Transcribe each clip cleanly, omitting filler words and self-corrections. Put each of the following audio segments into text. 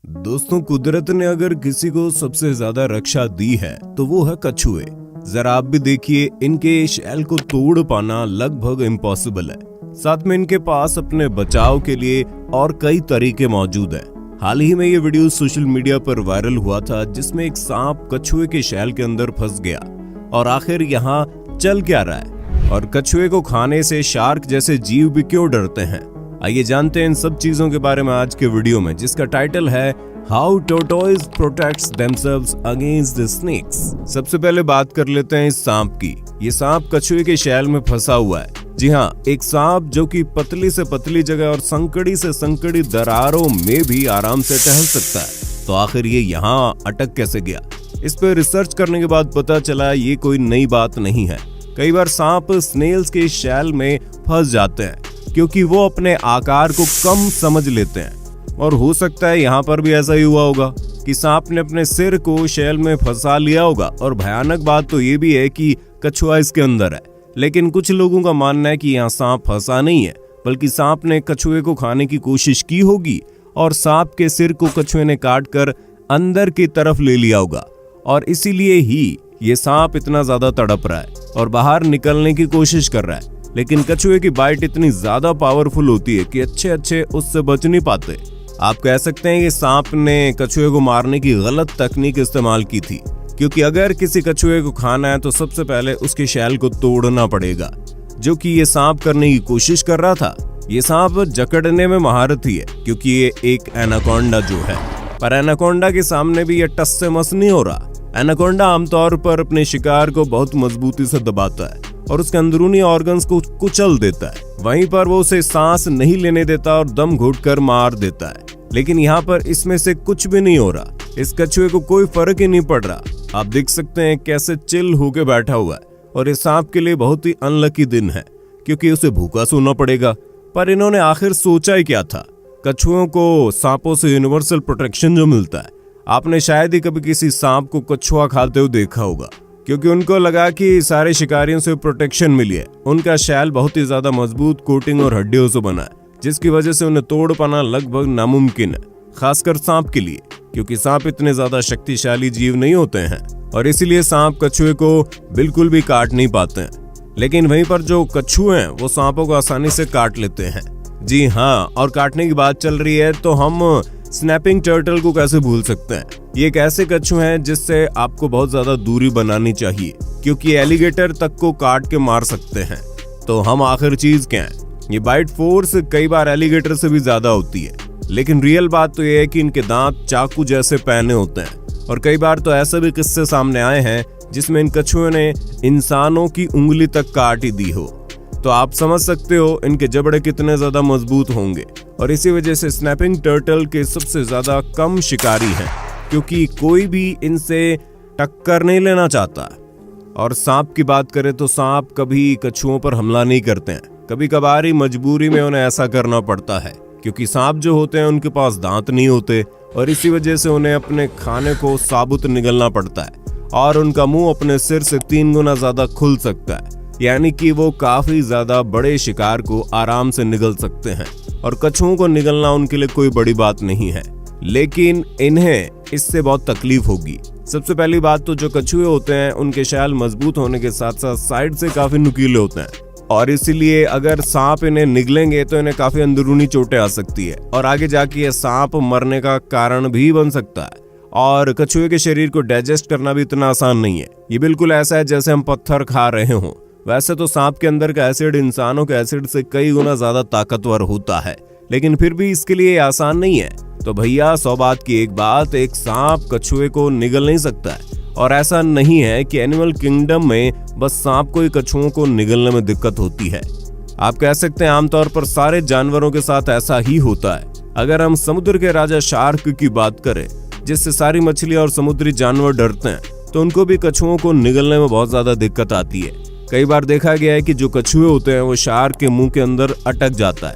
दोस्तों, कुदरत ने अगर किसी को सबसे ज्यादा रक्षा दी है तो वो है कछुए। जरा आप भी देखिए, इनके शैल को तोड़ पाना लगभग इम्पॉसिबल है। साथ में इनके पास अपने बचाव के लिए और कई तरीके मौजूद हैं। हाल ही में ये वीडियो सोशल मीडिया पर वायरल हुआ था, जिसमें एक सांप कछुए के शैल के अंदर फंस गया। और आखिर यहाँ चल क्या रहा है और कछुए को खाने से शार्क जैसे जीव भी क्यों डरते हैं? आइए जानते हैं इन सब चीजों के बारे में आज के वीडियो में, जिसका टाइटल है how tortoise protects themselves against the snakes. सबसे पहले बात कर लेते हैं इस सांप की। ये सांप कछुए के शैल में फंसा हुआ है। जी हाँ, एक सांप जो कि पतली से पतली जगह और संकड़ी से संकड़ी दरारों में भी आराम से टहल सकता है। तो आखिर ये यहाँ अटक कैसे गया? इस पर रिसर्च करने के बाद पता चला ये कोई नई बात नहीं है। कई बार सांप स्नेल्स के शैल में फंस जाते हैं क्योंकि वो अपने आकार को कम समझ लेते हैं। और हो सकता है यहाँ पर भी ऐसा ही हुआ होगा कि सांप ने अपने सिर को शैल में फंसा लिया होगा। और भयानक बात तो ये भी है कि कछुआ इसके अंदर है। लेकिन कुछ लोगों का मानना है कि यहाँ सांप फंसा नहीं है, बल्कि सांप ने कछुए को खाने की कोशिश की होगी और सांप के सिर को कछुए ने काट कर अंदर की तरफ ले लिया होगा। और इसीलिए ही ये सांप इतना ज्यादा तड़प रहा है और बाहर निकलने की कोशिश कर रहा है। लेकिन कछुए की बाइट इतनी ज्यादा पावरफुल होती है कि अच्छे उससे बच नहीं पाते। आप कह सकते हैं कि सांप ने कछुए को मारने की गलत तकनीक इस्तेमाल की थी, क्योंकि अगर किसी कछुए को खाना है तो सबसे पहले उसके शैल को तोड़ना पड़ेगा, जो कि ये सांप करने की कोशिश कर रहा था। ये सांप जकड़ने में महारथी है, क्योंकि ये एक एनाकोंडा जो है, पर एनाकोंडा के सामने भी ये टस से मस नहीं हो रहा। एनाकोंडा आमतौर पर अपने शिकार को बहुत मजबूती से दबाता है और उसके अंदरूनी ऑर्गन्स को कुचल देता है। वहीं पर वो उसे सांस नहीं लेने देता और दम घुटकर मार देता है। लेकिन यहाँ पर इसमें से कुछ भी नहीं हो रहा। इस कछुए को कोई फर्क ही नहीं पड़ रहा। आप देख सकते हैं कैसे चिल होके बैठा हुआ है। और इस सांप के लिए बहुत ही अनलकी दिन है, क्योंकि उसे भूखा सोना पड़ेगा। पर इन्होंने आखिर सोचा ही क्या था? कछुओं को सांपों से यूनिवर्सल प्रोटेक्शन जो मिलता है। आपने शायद ही कभी किसी सांप को कछुआ खाते हुए देखा होगा, क्योंकि उनको लगा कि सारे शिकारियों से प्रोटेक्शन मिली है। उनका शैल बहुत ही ज्यादा मजबूत कोटिंग और हड्डियों से बना है, जिसकी वजह से उन्हें तोड़ पाना लगभग नामुमकिन है, खासकर सांप के लिए, क्योंकि सांप इतने ज्यादा शक्तिशाली जीव नहीं होते हैं और इसीलिए सांप कछुए को बिल्कुल भी काट नहीं पाते हैं। लेकिन वहीं पर जो कछुए हैं वो सांपों को आसानी से काट लेते हैं। जी हाँ, और काटने की बात चल रही है तो हम स्नैपिंग टर्टल को कैसे भूल सकते हैं? ये एक ऐसे कछुए हैं जिससे आपको बहुत ज्यादा दूरी बनानी चाहिए, क्योंकि एलिगेटर तक को काट के मार सकते हैं। तो हम आखिर चीज क्या है? ये बाइट फोर्स कई बार एलिगेटर से भी ज्यादा होती है। लेकिन रियल बात तो ये है कि इनके दांत चाकू जैसे पैने होते हैं। और कई बार तो ऐसे भी किस्से सामने आए हैं जिसमें इन कछुओं ने इंसानों की उंगली तक काट ही दी हो। तो आप समझ सकते हो इनके जबड़े कितने ज्यादा मजबूत होंगे। और इसी वजह से स्नैपिंग टर्टल के सबसे ज्यादा कम शिकारी हैं, क्योंकि कोई भी इनसे टक्कर नहीं लेना चाहता। और सांप की बात करें तो सांप कभी कछुओं पर हमला नहीं करते हैं। कभी कभार ही मजबूरी में उन्हें ऐसा करना पड़ता है, क्योंकि सांप जो होते हैं उनके पास दांत नहीं होते और इसी वजह से उन्हें अपने खाने को साबुत निगलना पड़ता है। और उनका मुंह अपने सिर से 3 गुना ज्यादा खुल सकता है, यानी कि वो काफी ज्यादा बड़े शिकार को आराम से निगल सकते हैं। और कछुओं को निगलना उनके लिए कोई बड़ी बात नहीं है, लेकिन इन्हें इससे बहुत तकलीफ होगी। सबसे पहली बात तो जो कछुए होते हैं उनके शैल मजबूत होने के साथ साथ साइड से काफी नुकीले होते हैं, और इसीलिए अगर सांप इन्हें निगलेंगे तो इन्हें काफी अंदरूनी चोटें आ सकती है और आगे जाके ये सांप मरने का कारण भी बन सकता है। और कछुए के शरीर को डाइजेस्ट करना भी इतना आसान नहीं है। ये बिल्कुल ऐसा है जैसे हम पत्थर खा रहे हों। वैसे तो सांप के अंदर का एसिड इंसानों के एसिड से कई गुना ज्यादा ताकतवर होता है, लेकिन फिर भी इसके लिए आसान नहीं है। तो भैया 100 बात की एक बात, एक सांप कछुए को निगल नहीं सकता है। और ऐसा नहीं है कि एनिमल किंगडम में बस सांप को ही कछुओं को निगलने में दिक्कत होती है। आप कह सकते हैं आमतौर पर सारे जानवरों के साथ ऐसा ही होता है। अगर हम समुद्र के राजा शार्क की बात करें, जिससे सारी मछलियां और समुद्री जानवर डरते हैं, तो उनको भी कछुओं को निगलने में बहुत ज्यादा दिक्कत आती है। कई बार देखा गया है कि जो कछुए होते हैं वो शार्क के मुंह के अंदर अटक जाता है,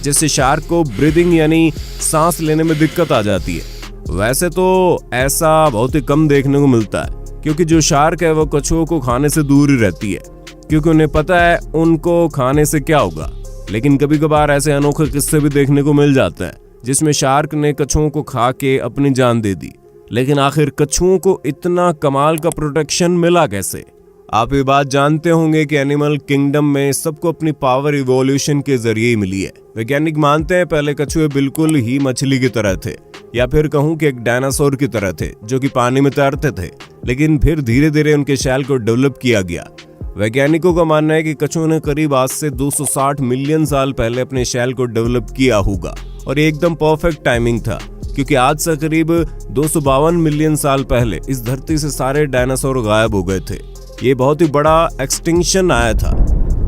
जिससे शार्क को ब्रीदिंग यानी सांस लेने में दिक्कत आ जाती है। वैसे तो ऐसा बहुत ही कम देखने को मिलता है, क्योंकि जो शार्क है वो कछुओं को खाने से दूर ही रहती है, क्योंकि उन्हें पता है उनको खाने से क्या होगा। लेकिन कभी कभार ऐसे अनोखे किस्से भी देखने को मिल जाते हैं, जिसमें शार्क ने कछुओं को खा के अपनी जान दे दी। लेकिन आखिर कछुओं को इतना कमाल का प्रोटेक्शन मिला कैसे? आप ये बात जानते होंगे कि एनिमल किंगडम में सबको अपनी पावर इवोल्यूशन के जरिए ही मिली है। वैज्ञानिक मानते हैं पहले कछुए बिल्कुल ही मछली की तरह थे, या फिर कहूं कि एक डायनासोर की तरह थे जो कि पानी में तैरते थे, लेकिन फिर धीरे धीरे उनके शैल को डेवलप किया गया। वैज्ञानिकों का मानना है कि कछुओं ने करीब आज से 260 मिलियन साल पहले अपने शैल को डेवलप किया होगा, और ये एकदम परफेक्ट टाइमिंग था क्योंकि आज से करीब 252 मिलियन साल पहले इस धरती से सारे डायनासोर गायब हो गए थे। ये बहुत ही बड़ा एक्सटिंक्शन आया था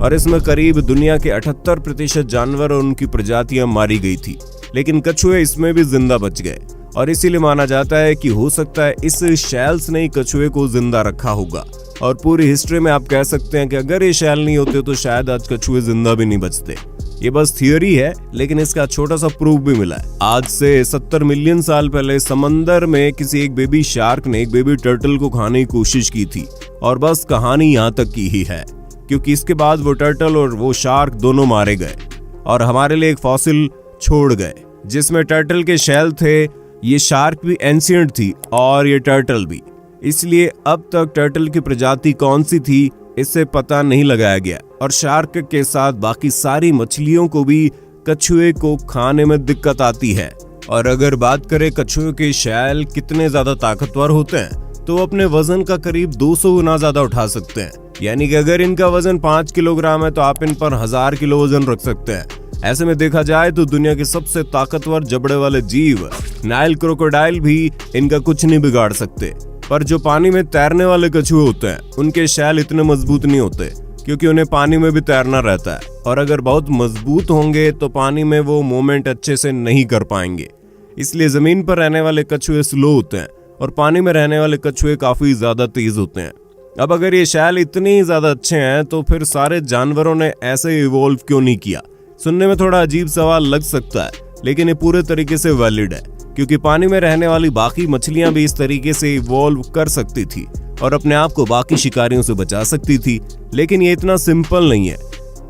और इसमें करीब दुनिया के 78% जानवर और उनकी प्रजातियां मारी गई थी, लेकिन कछुए इसमें भी जिंदा बच गए। और इसीलिए माना जाता है कि हो सकता है इस शैल्स ने ही कछुए को जिंदा रखा होगा। और पूरी हिस्ट्री में आप कह सकते हैं कि अगर ये शैल नहीं होते तो शायद आज कछुए जिंदा भी नहीं बचते। ये बस थियोरी है, लेकिन इसका छोटा सा प्रूफ भी मिला है। आज से 70 मिलियन साल पहले समंदर में किसी एक बेबी शार्क ने एक बेबी टर्टल को खाने की कोशिश की थी, और बस कहानी यहाँ तक की ही है, क्योंकि इसके बाद वो टर्टल और वो शार्क दोनों मारे गए और हमारे लिए एक फॉसिल छोड़ गए जिसमें टर्टल के शैल थे। ये शार्क भी एंशिएंट थी और ये टर्टल भी, इसलिए अब तक टर्टल की प्रजाति कौन सी थी इससे पता नहीं लगाया गया। और शार्क के साथ बाकी सारी मछलियों को भी कछुए को खाने में दिक्कत आती है। और अगर बात करें कछुए के शैल कितने ज्यादा ताकतवर होते हैं, तो अपने वजन का करीब 200 गुना ज्यादा उठा सकते हैं। यानी कि अगर इनका वजन 5 किलोग्राम है तो आप इन पर 1000 किलो वजन रख सकते हैं। ऐसे में देखा जाए तो दुनिया के सबसे ताकतवर जबड़े वाले जीव नाइल क्रोकोडाइल भी इनका कुछ नहीं बिगाड़ सकते। पर जो पानी में तैरने वाले कछुए होते हैं उनके शैल इतने मजबूत नहीं होते, क्योंकि उन्हें पानी में भी तैरना रहता है, और अगर बहुत मजबूत होंगे तो पानी में वो मूवमेंट अच्छे से नहीं कर पाएंगे। इसलिए जमीन पर रहने वाले कछुए स्लो होते हैं और पानी में रहने वाले कछुए काफी ज्यादा तेज होते हैं। अब अगर ये शैल इतने ही ज्यादा अच्छे हैं तो फिर सारे जानवरों ने ऐसे इवॉल्व क्यों नहीं किया? सुनने में थोड़ा अजीब सवाल लग सकता है, लेकिन ये पूरे तरीके से वैलिड है, क्योंकि पानी में रहने वाली बाकी मछलियां भी इस तरीके से इवॉल्व कर सकती थी और अपने आप को बाकी शिकारियों से बचा सकती थी। लेकिन ये इतना सिंपल नहीं है।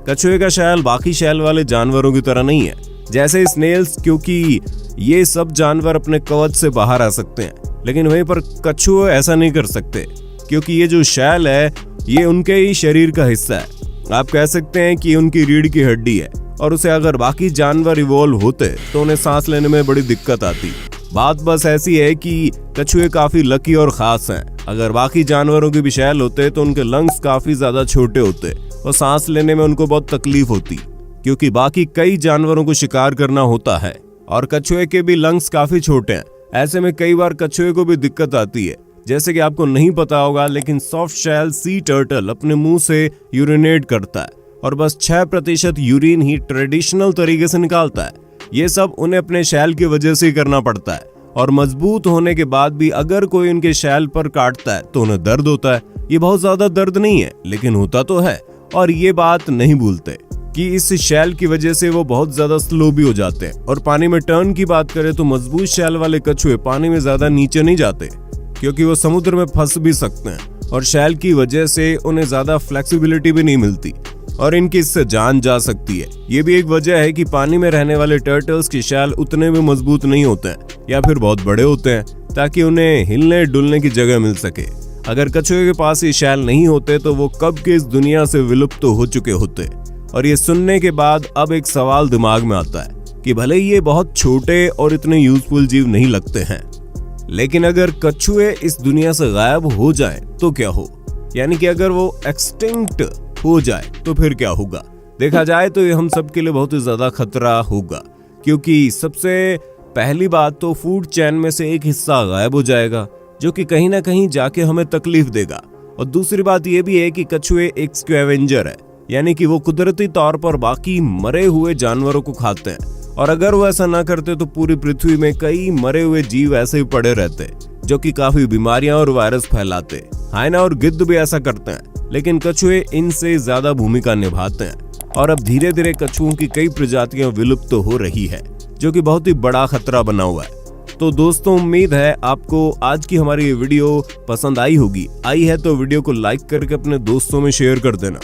कछुए का शैल बाकी शैल वाले जानवरों की तरह नहीं है, जैसे स्नेल्स, क्योंकि ये सब जानवर अपने कवच से बाहर आ सकते हैं, लेकिन वहीं पर कछुए ऐसा नहीं कर सकते, क्योंकि ये जो शैल है ये उनके ही शरीर का हिस्सा है। आप कह सकते हैं कि उनकी रीढ़ की हड्डी है, और उसे अगर बाकी जानवर इवॉल्व होते तो उन्हें सांस लेने में बड़ी दिक्कत आती। बात बस ऐसी है कि कछुए काफी लकी और खास हैं। अगर बाकी जानवरों के भी शैल होते तो उनके लंग्स काफी ज्यादा छोटे होते और सांस लेने में उनको बहुत तकलीफ होती, क्योंकि बाकी कई जानवरों को शिकार करना होता है और कछुए के भी लंग्स काफी छोटे हैं। ऐसे में कई बार कछुए को भी दिक्कत आती है। जैसे कि आपको नहीं पता होगा, लेकिन सॉफ्ट शैल सी टर्टल अपने मुंह से यूरिनेट करता है और बस 6% यूरिन ही ट्रेडिशनल तरीके से निकालता है। ये सब उन्हें अपने शैल की वजह से ही करना पड़ता है, और मजबूत होने के बाद भी अगर कोई उनके शैल पर काटता है तो उन्हें दर्द होता है। ये बहुत ज्यादा दर्द नहीं है, लेकिन होता तो है। और ये बात नहीं भूलते कि इस शैल की वजह से वो बहुत ज्यादा स्लो भी हो जाते हैं। और पानी में टर्न की बात करें तो मजबूत शैल वाले कछुए पानी में ज्यादा नीचे नहीं जाते, क्योंकि वो समुद्र में फंस भी सकते हैं, और शैल की वजह से उन्हें ज्यादा फ्लेक्सिबिलिटी भी नहीं मिलती और इनकी इससे जान जा सकती है। ये भी एक वजह है कि पानी में रहने वाले टर्टल्स के शैल उतने भी मजबूत नहीं होते हैं, या फिर बहुत बड़े होते हैं, ताकि उन्हें हिलने डुलने की जगह मिल सके। अगर कछुए के पास ये शैल नहीं होते तो वो कब के इस दुनिया से विलुप्त तो हो चुके होते। और ये सुनने के बाद अब एक सवाल दिमाग में आता है कि भले ही ये बहुत छोटे और इतने यूजफुल जीव नहीं लगते हैं, लेकिन अगर कछुए इस दुनिया से गायब हो जाएं तो क्या हो? यानी कि अगर वो एक्सटिंक्ट हो जाए तो फिर क्या होगा? देखा जाए तो ये हम सब के लिए बहुत ही ज्यादा खतरा होगा, क्योंकि सबसे पहली बात तो फूड चेन में से एक हिस्सा गायब हो जाएगा, जो कि कहीं ना कहीं जाके हमें तकलीफ देगा। और दूसरी बात ये भी है कि कछुए एक स्कैवेंजर है, यानी कि वो कुदरती तौर पर बाकी मरे हुए जानवरों को खाते हैं, और अगर वो ऐसा ना करते तो पूरी पृथ्वी में कई मरे हुए जीव ऐसे ही पड़े रहते, जो कि काफी बीमारियां और वायरस फैलाते। हाइना और गिद्ध भी ऐसा करते हैं, लेकिन कछुए इनसे ज्यादा भूमिका निभाते हैं, और अब धीरे धीरे कछुओं की कई प्रजातियां विलुप्त तो हो रही है, जो कि बहुत ही बड़ा खतरा बना हुआ है। तो दोस्तों, उम्मीद है आपको आज की हमारी ये वीडियो पसंद आई होगी। आई है तो वीडियो को लाइक करके अपने दोस्तों में शेयर कर देना।